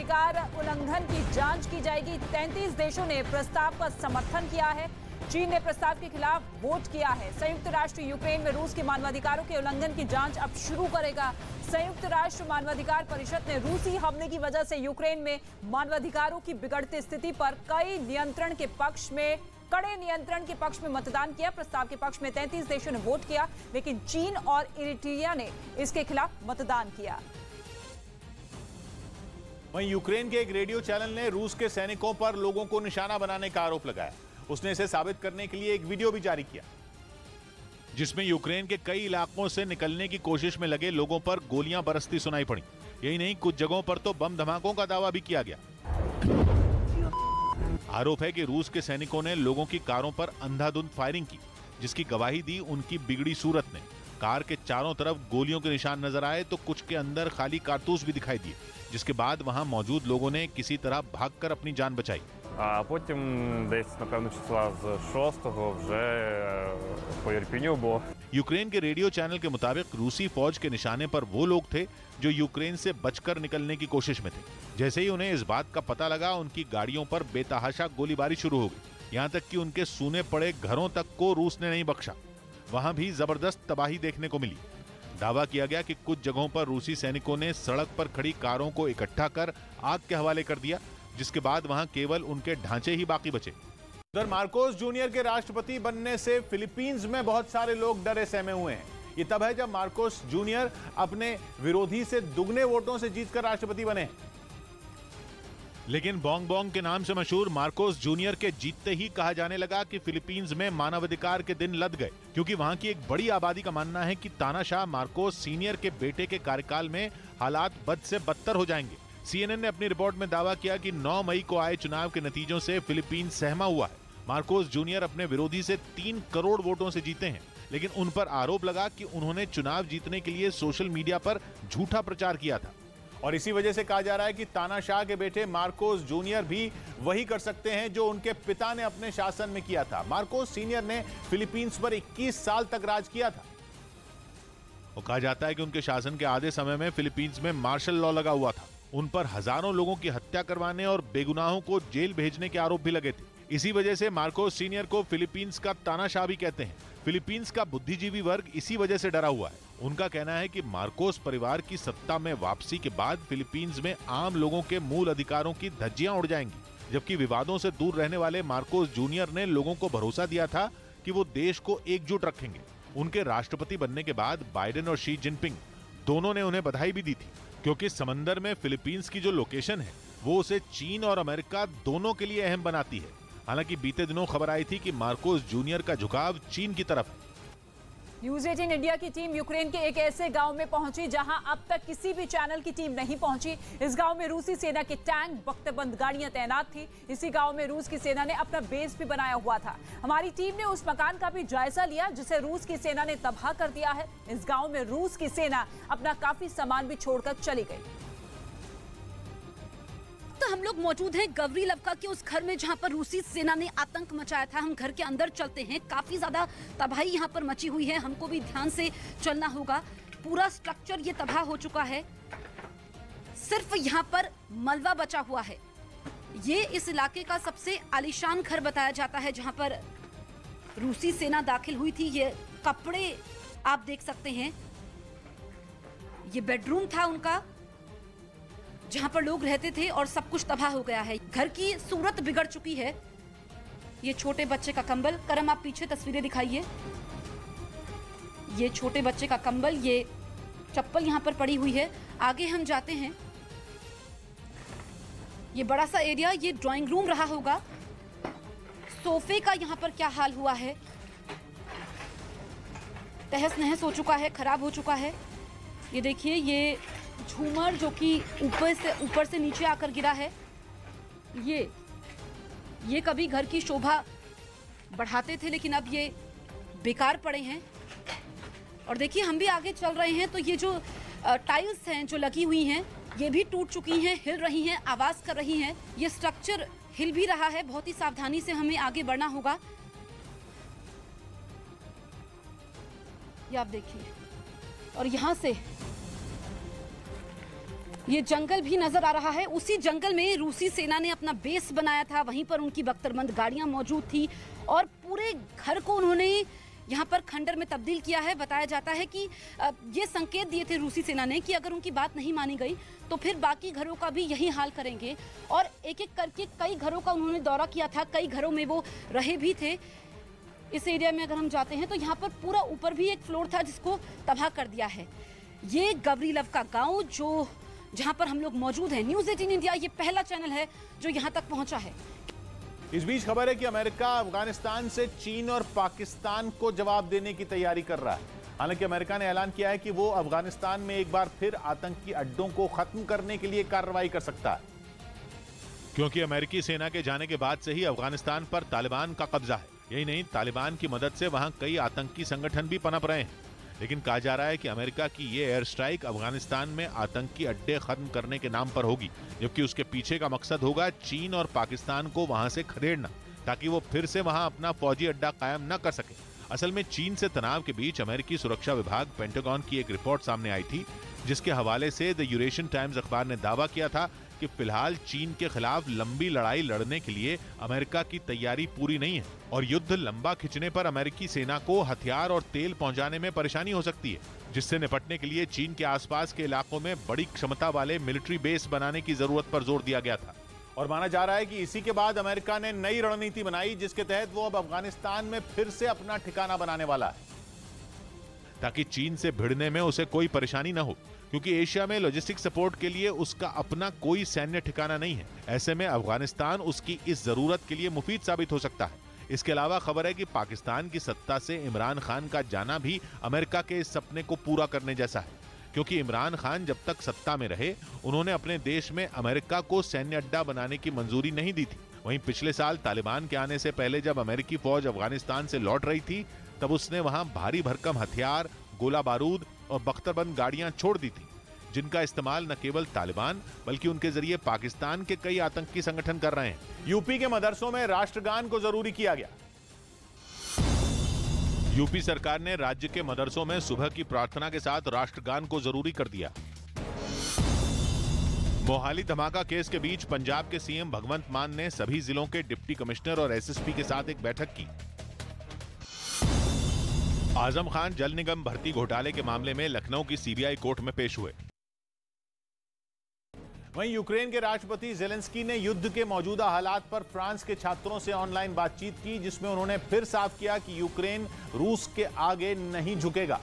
मानवाधिकार उल्लंघन की जांच की जाएगी। 33 देशों ने प्रस्ताव का समर्थन किया है। चीन ने प्रस्ताव के खिलाफ वोट किया है। संयुक्त राष्ट्र यूक्रेन में रूस के मानवाधिकारों के उल्लंघन की जांच अब शुरू करेगा। संयुक्त राष्ट्र मानवाधिकार परिषद ने रूसी हमले की वजह से यूक्रेन में मानवाधिकारों की बिगड़ती स्थिति पर कड़े नियंत्रण के पक्ष में मतदान किया। प्रस्ताव के पक्ष में 33 देशों ने वोट किया, लेकिन चीन और इरिट्रिया ने इसके खिलाफ मतदान किया। वहीं यूक्रेन के एक रेडियो चैनल ने रूस के सैनिकों पर लोगों को निशाना बनाने का आरोप लगाया। उसने इसे साबित करने के लिए एक वीडियो भी जारी किया, जिसमें यूक्रेन के कई इलाकों से निकलने की कोशिश में लगे लोगों पर गोलियां बरसती सुनाई पड़ी। यही नहीं, कुछ जगहों पर तो बम धमाकों का दावा भी किया गया। आरोप है कि रूस के सैनिकों ने लोगों की कारों पर अंधाधुंध फायरिंग की, जिसकी गवाही दी उनकी बिगड़ी सूरत ने। कार के चारों तरफ गोलियों के निशान नजर आए तो कुछ के अंदर खाली कारतूस भी दिखाई दिए, जिसके बाद वहां मौजूद लोगों ने किसी तरह भागकर अपनी जान बचाई। А потім десь, напевно, числа з 6-го вже по Ірпіню було. यूक्रेन के रेडियो चैनल के मुताबिक रूसी फौज के निशाने पर वो लोग थे जो यूक्रेन से बचकर निकलने की कोशिश में थे। जैसे ही उन्हें इस बात का पता लगा, उनकी गाड़ियों पर बेतहाशा गोलीबारी शुरू हो गई। यहाँ तक कि उनके सूने पड़े घरों तक को रूस ने नहीं बख्शा। वहां भी जबरदस्त तबाही देखने को मिली। दावा किया गया कि कुछ जगहों पर रूसी सैनिकों ने सड़क पर खड़ी कारों को इकट्ठा कर आग के हवाले कर दिया, जिसके बाद वहां केवल उनके ढांचे ही बाकी बचे। उधर मार्कोस जूनियर के राष्ट्रपति बनने से फिलीपींस में बहुत सारे लोग डरे सहमे हुए हैं। ये तब है जब मार्कोस जूनियर अपने विरोधी से दुगने वोटों से जीतकर राष्ट्रपति बने। लेकिन बोंग बोंग के नाम से मशहूर मार्कोस जूनियर के जीतते ही कहा जाने लगा कि फिलीपींस में मानवाधिकार के दिन लद गए, क्योंकि वहां की एक बड़ी आबादी का मानना है कि तानाशाह मार्कोस सीनियर के बेटे के कार्यकाल में हालात बद से बदतर हो जाएंगे। CNN ने अपनी रिपोर्ट में दावा किया कि 9 मई को आए चुनाव के नतीजों से फिलीपींस सहमा हुआ है। मार्कोस जूनियर अपने विरोधी से 3 करोड़ वोटों से जीते हैं, लेकिन उन पर आरोप लगा कि उन्होंने चुनाव जीतने के लिए सोशल मीडिया पर झूठा प्रचार किया था। और इसी वजह से कहा जा रहा है कि तानाशाह के बेटे मार्कोस जूनियर भी वही कर सकते हैं जो उनके पिता ने अपने शासन में किया था। मार्कोस सीनियर ने फिलीपींस पर 21 साल तक राज किया था। और कहा जाता है कि उनके शासन के आधे समय में फिलीपींस में मार्शल लॉ लगा हुआ था। उन पर हजारों लोगों की हत्या करवाने और बेगुनाहों को जेल भेजने के आरोप भी लगे थे। इसी वजह से मार्कोस सीनियर को फिलीपींस का तानाशाह भी कहते हैं। फिलीपींस का बुद्धिजीवी वर्ग इसी वजह से डरा हुआ है। उनका कहना है कि मार्कोस परिवार की सत्ता में वापसी के बाद फिलीपींस में आम लोगों के मूल अधिकारों की धज्जियां उड़ जाएंगी, जबकि विवादों से दूर रहने वाले मार्कोस जूनियर ने लोगों को भरोसा दिया था कि वो देश को एकजुट रखेंगे। उनके राष्ट्रपति बनने के बाद बाइडेन और शी जिनपिंग दोनों ने उन्हें बधाई भी दी थी, क्योंकि समंदर में फिलीपींस की जो लोकेशन है वो उसे चीन और अमेरिका दोनों के लिए अहम बनाती है। हालांकि बीते दिनों खबर आई थी कि मार्कोस जूनियर का झुकाव चीन की तरफ है। न्यूज 18 इंडिया की टीम यूक्रेन के एक ऐसे गांव में पहुंची जहां अब तक किसी भी चैनल की टीम नहीं पहुंची। इस गांव में रूसी सेना के टैंक, बख्तरबंद गाड़ियां तैनात थी। इसी गांव में रूस की सेना ने अपना बेस भी बनाया हुआ था। हमारी टीम ने उस मकान का भी जायजा लिया जिसे रूस की सेना ने तबाह कर दिया है। इस गांव में रूस की सेना अपना काफी सामान भी छोड़कर चली गई। तो हम लोग मौजूद हैं गवरीलवका के उस घर में जहां पर रूसी सेना ने आतंक मचाया था। हम घर के अंदर चलते हैं। काफी ज्यादा तबाही यहां पर मची हुई है। हमको भी ध्यान से चलना होगा। पूरा स्ट्रक्चर ये तबाह हो चुका है। सिर्फ यहां पर मलबा बचा हुआ है। ये इस इलाके का सबसे आलीशान घर बताया जाता है जहां पर रूसी सेना दाखिल हुई थी। ये कपड़े आप देख सकते हैं। ये बेडरूम था उनका जहां पर लोग रहते थे और सब कुछ तबाह हो गया है। घर की सूरत बिगड़ चुकी है। ये छोटे बच्चे का कंबल, करम आप पीछे तस्वीरें दिखाइए। ये छोटे बच्चे का कंबल, ये चप्पल यहां पर पड़ी हुई है। आगे हम जाते हैं। ये बड़ा सा एरिया, ये ड्राइंग रूम रहा होगा। सोफे का यहां पर क्या हाल हुआ है, तहस नहस हो चुका है, खराब हो चुका है। ये देखिए, ये झूमर जो कि ऊपर से नीचे आकर गिरा है। ये कभी घर की शोभा बढ़ाते थे, लेकिन अब ये बेकार पड़े हैं। और देखिए, हम भी आगे चल रहे हैं तो ये जो टाइल्स हैं जो लगी हुई हैं, ये भी टूट चुकी हैं, हिल रही हैं, आवाज कर रही हैं। ये स्ट्रक्चर हिल भी रहा है। बहुत ही सावधानी से हमें आगे बढ़ना होगा। ये आप देखिए, और यहाँ से ये जंगल भी नजर आ रहा है। उसी जंगल में रूसी सेना ने अपना बेस बनाया था, वहीं पर उनकी बख्तरबंद गाड़ियां मौजूद थी और पूरे घर को उन्होंने यहाँ पर खंडर में तब्दील किया है। बताया जाता है कि ये संकेत दिए थे रूसी सेना ने कि अगर उनकी बात नहीं मानी गई तो फिर बाकी घरों का भी यही हाल करेंगे, और एक एक करके कई घरों का उन्होंने दौरा किया था, कई घरों में वो रहे भी थे। इस एरिया में अगर हम जाते हैं तो यहाँ पर पूरा ऊपर भी एक फ्लोर था जिसको तबाह कर दिया है। ये गवरीलव का गाँव जो जहाँ पर हम लोग मौजूद हैं। न्यूज़ 18 इंडिया ये पहला चैनल है जो यहाँ तक पहुँचा है। इस बीच खबर है कि अमेरिका अफगानिस्तान से चीन और पाकिस्तान को जवाब देने की तैयारी कर रहा है। हालांकि अमेरिका ने ऐलान किया है कि वो अफगानिस्तान में एक बार फिर आतंकी अड्डों को खत्म करने के लिए कार्रवाई कर सकता है, क्योंकि अमेरिकी सेना के जाने के बाद से ही अफगानिस्तान पर तालिबान का कब्जा है। यही नहीं, तालिबान की मदद से वहां कई आतंकी संगठन भी पनप रहे हैं। लेकिन कहा जा रहा है कि अमेरिका की ये एयर स्ट्राइक अफगानिस्तान में आतंकी अड्डे खत्म करने के नाम पर होगी, जबकि उसके पीछे का मकसद होगा चीन और पाकिस्तान को वहां से खदेड़ना, ताकि वो फिर से वहां अपना फौजी अड्डा कायम न कर सके। असल में चीन से तनाव के बीच अमेरिकी सुरक्षा विभाग पेंटागन की एक रिपोर्ट सामने आई थी, जिसके हवाले से द यूरेशियन टाइम्स अखबार ने दावा किया था कि फिलहाल चीन के खिलाफ लंबी लड़ाई लड़ने के लिए अमेरिका की तैयारी पूरी नहीं है और युद्ध लंबा खिंचने पर अमेरिकी सेना को हथियार और तेल पहुंचाने में परेशानी हो सकती है, जिससे निपटने के लिए चीन के आसपास के इलाकों में बड़ी क्षमता वाले मिलिट्री बेस बनाने की जरूरत पर जोर दिया गया था। और माना जा रहा है कि इसी के बाद अमेरिका ने नई रणनीति बनाई, जिसके तहत वो अब अफगानिस्तान में फिर से अपना ठिकाना बनाने वाला है, ताकि चीन से भिड़ने में उसे कोई परेशानी न हो, क्योंकि एशिया में लॉजिस्टिक सपोर्ट के लिए उसका अपना कोई सैन्य ठिकाना नहीं है। ऐसे में अफगानिस्तान उसकी इस जरूरत के लिए मुफीद साबित हो सकता है। इसके अलावा खबर है कि पाकिस्तान की सत्ता से इमरान खान का जाना भी अमेरिका के इस सपने को पूरा करने जैसा है, क्योंकि इमरान खान जब तक सत्ता में रहे उन्होंने अपने देश में अमेरिका को सैन्य अड्डा बनाने की मंजूरी नहीं दी थी। वहीं पिछले साल तालिबान के आने से पहले जब अमेरिकी फौज अफगानिस्तान से लौट रही थी, तब उसने वहां भारी भरकम हथियार, गोला बारूद और बख्तरबंद गाड़ियां छोड़ दी थी, जिनका इस्तेमाल न केवल तालिबान बल्कि उनके जरिए पाकिस्तान के कई आतंकी संगठन कर रहे हैं। यूपी के मदरसों में राष्ट्रगान को जरूरी किया गया। यूपी सरकार ने राज्य के मदरसों में सुबह की प्रार्थना के साथ राष्ट्रगान को जरूरी कर दिया। मोहाली धमाका केस के बीच पंजाब के सीएम भगवंत मान ने सभी जिलों के डिप्टी कमिश्नर और एसएसपी के साथ एक बैठक की। आजम खान जल निगम भर्ती घोटाले के मामले में लखनऊ की सीबीआई कोर्ट में पेश हुए। वहीं यूक्रेन के राष्ट्रपति जेलेंस्की ने युद्ध के मौजूदा हालात पर फ्रांस के छात्रों से ऑनलाइन बातचीत की, जिसमें उन्होंने फिर साफ किया कि यूक्रेन रूस के आगे नहीं झुकेगा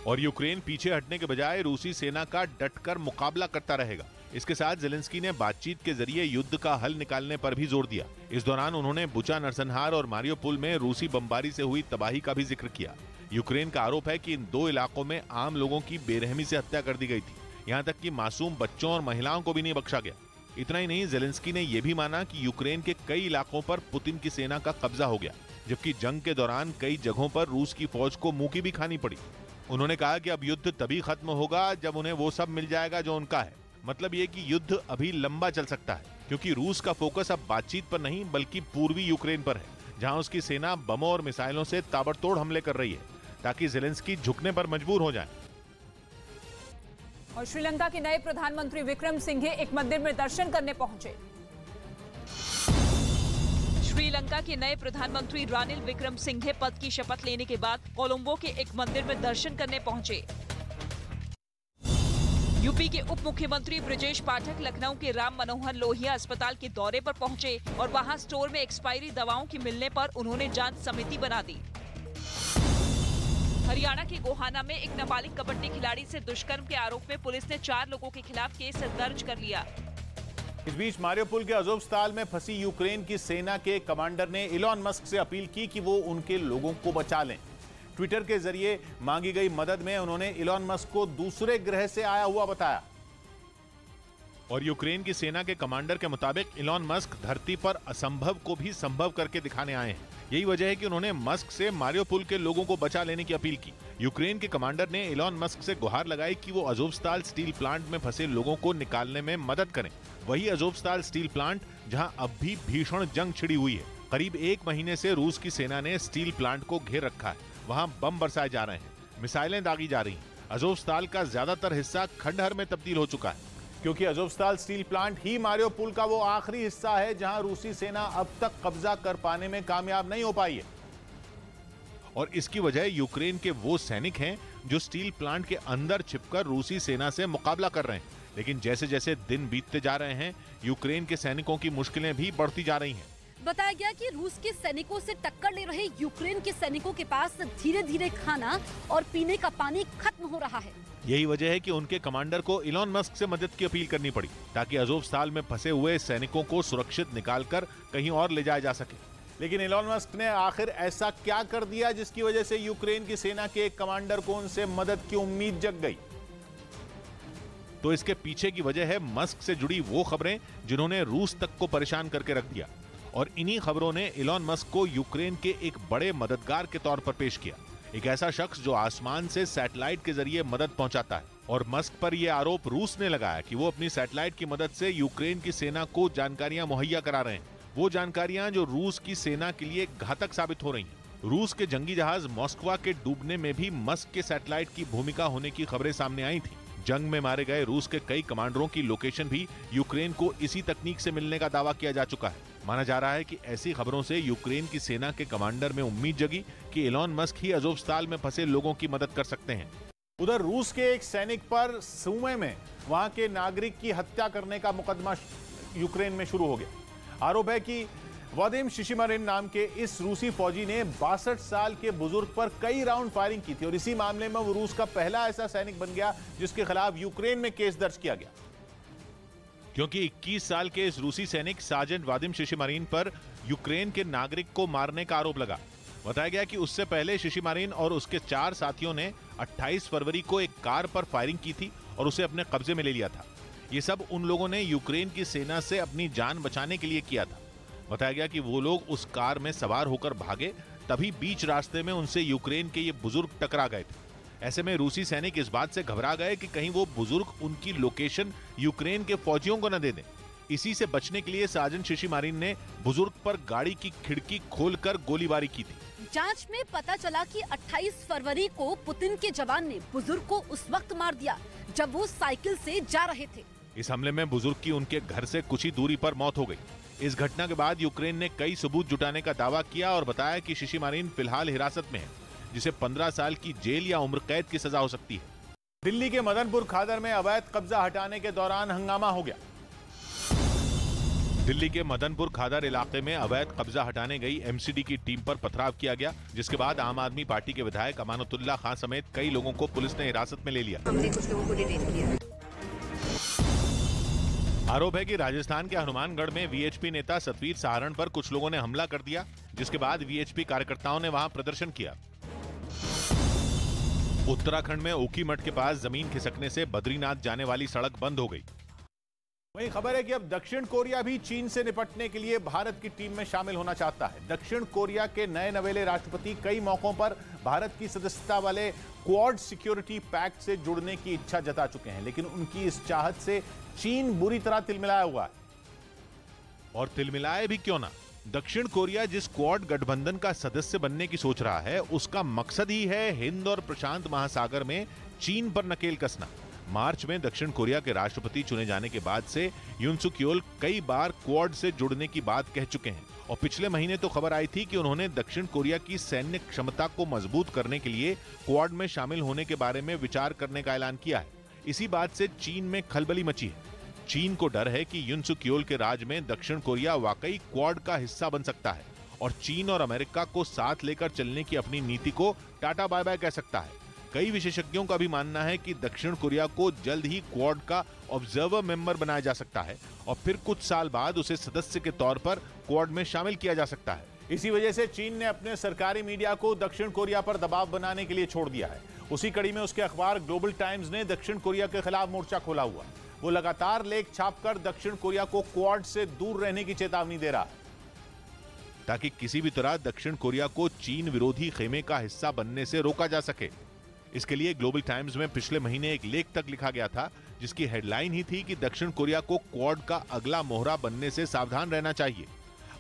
और यूक्रेन पीछे हटने के बजाय रूसी सेना का डटकर मुकाबला करता रहेगा। इसके साथ जेलेंस्की ने बातचीत के जरिए युद्ध का हल निकालने पर भी जोर दिया। इस दौरान उन्होंने बुचा, नरसंहार और मारियोपोल में रूसी बमबारी से हुई तबाही का भी जिक्र किया। यूक्रेन का आरोप है कि इन दो इलाकों में आम लोगों की बेरहमी से हत्या कर दी गई थी, यहाँ तक कि मासूम बच्चों और महिलाओं को भी नहीं बख्शा गया। इतना ही नहीं, जेलेंस्की ने यह भी माना कि यूक्रेन के कई इलाकों पर पुतिन की सेना का कब्जा हो गया, जबकि जंग के दौरान कई जगहों पर रूस की फौज को मुंह की भी खानी पड़ी। उन्होंने कहा कि अब युद्ध तभी खत्म होगा जब उन्हें वो सब मिल जाएगा जो उनका है। मतलब ये कि युद्ध अभी लंबा चल सकता है, क्योंकि रूस का फोकस अब बातचीत पर नहीं बल्कि पूर्वी यूक्रेन पर है, जहां उसकी सेना बमों और मिसाइलों से ताबड़तोड़ हमले कर रही है, ताकि जेलेंस्की झुकने पर मजबूर हो जाएं। और श्रीलंका के नए प्रधानमंत्री विक्रम सिंघे एक मंदिर में दर्शन करने पहुंचे। श्रीलंका के नए प्रधानमंत्री रानिल विक्रमसिंघे पद की शपथ लेने के बाद कोलंबो के एक मंदिर में दर्शन करने पहुंचे। यूपी के उप मुख्यमंत्री ब्रजेश पाठक लखनऊ के राम मनोहर लोहिया अस्पताल के दौरे पर पहुंचे और वहां स्टोर में एक्सपायरी दवाओं की मिलने पर उन्होंने जांच समिति बना दी। हरियाणा के गोहाना में एक नाबालिग कबड्डी खिलाड़ी से दुष्कर्म के आरोप में पुलिस ने 4 लोगों के खिलाफ केस दर्ज कर लिया। इस बीच मारियोपोल के अज़ोवस्ताल में फंसी यूक्रेन की सेना के कमांडर ने इलॉन मस्क से अपील की कि वो उनके लोगों को बचा लें। ट्विटर के जरिए मांगी गई मदद में उन्होंने इलॉन मस्क को दूसरे ग्रह से आया हुआ बताया। और यूक्रेन की सेना के कमांडर के मुताबिक इलॉन मस्क धरती पर असंभव को भी संभव करके दिखाने आए हैं। यही वजह है कि उन्होंने मस्क से मारियोपोल के लोगों को बचा लेने की अपील की। यूक्रेन के कमांडर ने इलॉन मस्क से गुहार लगाई कि वो अज़ोवस्ताल स्टील प्लांट में फंसे लोगों को निकालने में मदद करें। वही अज़ोवस्ताल स्टील प्लांट जहां अब भी भीषण जंग छिड़ी हुई है। करीब 1 महीने से रूस की सेना ने स्टील प्लांट को घेर रखा है। वहां बम बरसाए जा रहे हैं, मिसाइलें दागी जा रही हैं। अज़ोवस्ताल का ज्यादातर हिस्सा खंडहर में तब्दील हो चुका है, क्योंकि अज़ोवस्ताल स्टील प्लांट ही मारियोपोल का वो आखिरी हिस्सा है जहां रूसी सेना अब तक कब्जा कर पाने में कामयाब नहीं हो पाई है। और इसकी वजह यूक्रेन के वो सैनिक हैं जो स्टील प्लांट के अंदर छिपकर रूसी सेना से मुकाबला कर रहे हैं। लेकिन जैसे जैसे दिन बीतते जा रहे हैं, यूक्रेन के सैनिकों की मुश्किलें भी बढ़ती जा रही हैं। बताया गया कि रूस के सैनिकों से टक्कर ले रहे यूक्रेन के सैनिकों के पास धीरे धीरे खाना और पीने का पानी खत्म हो रहा है। यही वजह है कि उनके कमांडर को इलॉन मस्क से मदद की अपील करनी पड़ी, ताकि अज़ोवस्ताल में फंसे हुए सैनिकों को सुरक्षित निकालकर कहीं और ले जाया जा सके। लेकिन इलॉन मस्क ने आखिर ऐसा क्या कर दिया जिसकी वजह से यूक्रेन की सेना के एक कमांडर को उनसे मदद की उम्मीद जग गई? तो इसके पीछे की वजह है मस्क से जुड़ी वो खबरें जिन्होंने रूस तक को परेशान करके रख दिया। और इन्हीं खबरों ने इलॉन मस्क को यूक्रेन के एक बड़े मददगार के तौर पर पेश किया, एक ऐसा शख्स जो आसमान से सैटेलाइट के जरिए मदद पहुंचाता है। और मस्क पर यह आरोप रूस ने लगाया कि वो अपनी सैटेलाइट की मदद से यूक्रेन की सेना को जानकारियां मुहैया करा रहे हैं, वो जानकारियां जो रूस की सेना के लिए घातक साबित हो रही हैं। रूस के जंगी जहाज मॉस्कवा के डूबने में भी मस्क के सैटेलाइट की भूमिका होने की खबरें सामने आई थी। जंग में मारे गए रूस के कई कमांडरों की लोकेशन भी यूक्रेन को इसी तकनीक से मिलने का दावा किया जा चुका है। माना जा रहा है कि ऐसी खबरों से यूक्रेन की सेना के कमांडर में उम्मीद जगी कि इलॉन मस्क ही अज़ोवस्ताल में फंसे लोगों की मदद कर सकते हैं। उधर रूस के एक सैनिक पर सूमे में वहां के नागरिक की हत्या करने का मुकदमा यूक्रेन में शुरू हो गया। आरोप है कि वादिम शिशिमरिन नाम के इस रूसी फौजी ने 62 साल के बुजुर्ग पर कई राउंड फायरिंग की थी और इसी मामले में वो रूस का पहला ऐसा सैनिक बन गया जिसके खिलाफ यूक्रेन में केस दर्ज किया गया। क्योंकि 21 साल के इस रूसी सैनिक सार्जेंट वादिम शिशिमरिन पर यूक्रेन के नागरिक को मारने का आरोप लगा। बताया गया कि उससे पहले शिशिमरिन और उसके 4 साथियों ने 28 फरवरी को एक कार पर फायरिंग की थी और उसे अपने कब्जे में ले लिया था। ये सब उन लोगों ने यूक्रेन की सेना से अपनी जान बचाने के लिए किया था। बताया गया कि वो लोग उस कार में सवार होकर भागे, तभी बीच रास्ते में उनसे यूक्रेन के ये बुजुर्ग टकरा गए थे। ऐसे में रूसी सैनिक इस बात से घबरा गए कि कहीं वो बुजुर्ग उनकी लोकेशन यूक्रेन के फौजियों को न दे दें। इसी से बचने के लिए सार्जेंट शिशिमरिन ने बुजुर्ग पर गाड़ी की खिड़की खोलकर गोलीबारी की थी। जांच में पता चला कि 28 फरवरी को पुतिन के जवान ने बुजुर्ग को उस वक्त मार दिया जब वो साइकिल से जा रहे थे। इस हमले में बुजुर्ग की उनके घर से कुछ ही दूरी पर मौत हो गई। इस घटना के बाद यूक्रेन ने कई सबूत जुटाने का दावा किया और बताया कि शिशिमरिन फिलहाल हिरासत में है, जिसे 15 साल की जेल या उम्र कैद की सजा हो सकती है। दिल्ली के मदनपुर खादर में अवैध कब्जा हटाने के दौरान हंगामा हो गया। दिल्ली के मदनपुर खादर इलाके में अवैध कब्जा हटाने गई एमसीडी की टीम पर पथराव किया गया, जिसके बाद आम आदमी पार्टी के विधायक अमानुतुल्लाह खान समेत कई लोगों को पुलिस ने हिरासत में ले लिया। हमने कुछ लोगों को डिटेन किया। आरोप है कि राजस्थान के हनुमानगढ़ में वीएचपी नेता सतवीर सहारण पर कुछ लोगों ने हमला कर दिया, जिसके बाद वीएचपी कार्यकर्ताओं ने वहां प्रदर्शन किया। उत्तराखंड में ऊखीमठ के पास जमीन खिसकने से बद्रीनाथ जाने वाली सड़क बंद हो गई। वहीं खबर है कि अब दक्षिण कोरिया भी चीन से निपटने के लिए भारत की टीम में शामिल होना चाहता है। दक्षिण कोरिया के नए नवेले राष्ट्रपति कई मौकों पर भारत की सदस्यता वाले क्वाड सिक्योरिटी पैक्ट से जुड़ने की इच्छा जता चुके हैं, लेकिन उनकी इस चाहत से चीन बुरी तरह तिलमिलाया हुआ है। और तिलमिलाए भी क्यों ना, दक्षिण कोरिया जिस क्वाड गठबंधन का सदस्य बनने की सोच रहा है, उसका मकसद ही है हिंद और प्रशांत महासागर में चीन पर नकेल कसना। मार्च में दक्षिण कोरिया के राष्ट्रपति चुने जाने के बाद से यून सुक योल कई बार क्वाड से जुड़ने की बात कह चुके हैं और पिछले महीने तो खबर आई थी कि उन्होंने दक्षिण कोरिया की सैन्य क्षमता को मजबूत करने के लिए क्वाड में शामिल होने के बारे में विचार करने का ऐलान किया है। इसी बात से चीन में खलबली मची है। चीन को डर है कि यून सुक योल के राज में दक्षिण कोरिया वाकई क्वाड का हिस्सा बन सकता है और चीन और अमेरिका को साथ लेकर चलने की अपनी नीति को टाटा बाय बाय कह सकता है। कई विशेषज्ञों का भी मानना है कि दक्षिण कोरिया को जल्द ही क्वाड का ऑब्जर्वर मेंबर बनाया जा सकता है और फिर कुछ साल बाद उसे सदस्य के तौर पर क्वाड में शामिल किया जा सकता है। इसी वजह से चीन ने अपने सरकारी मीडिया को दक्षिण कोरिया पर दबाव बनाने के लिए छोड़ दिया है। उसी कड़ी में उसके अखबार ग्लोबल टाइम्स ने दक्षिण कोरिया के खिलाफ मोर्चा खोला हुआ। वो लगातार लेख छापकर दक्षिण कोरिया को क्वाड से दूर रहने की चेतावनी दे रहा है, ताकि किसी भी तरह दक्षिण कोरिया को चीन विरोधी खेमे का हिस्सा बनने से रोका जा सके। इसके लिए ग्लोबल टाइम्स में पिछले महीने एक लेख तक लिखा गया था, जिसकी हेडलाइन ही थी कि दक्षिण कोरिया को क्वाड का अगला मोहरा बनने से सावधान रहना चाहिए।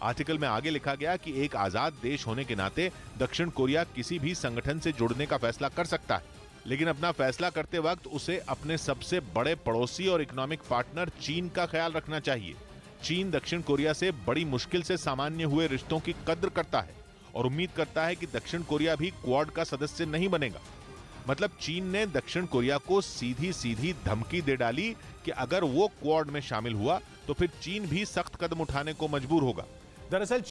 आर्टिकल में आगे लिखा गया कि एक आजाद देश होने के नाते दक्षिण कोरिया किसी भी संगठन से जुड़ने का फैसला कर सकता है लेकिन अपना फैसला करते वक्त उसे अपने सबसे बड़े पड़ोसी और इकोनॉमिक पार्टनर चीन का ख्याल रखना चाहिए। चीन दक्षिण कोरिया से बड़ी मुश्किल से सामान्य हुए रिश्तों की कद्र करता है और उम्मीद करता है कि दक्षिण कोरिया भी क्वाड का सदस्य नहीं बनेगा। मतलब चीन ने दक्षिण कोरिया को सीधी सीधी धमकी दे डाली कि अगर वो क्वाड में शामिल हुआ तो फिर चीन भी सख्त कदम उठाने को मजबूर होगा। दरअसल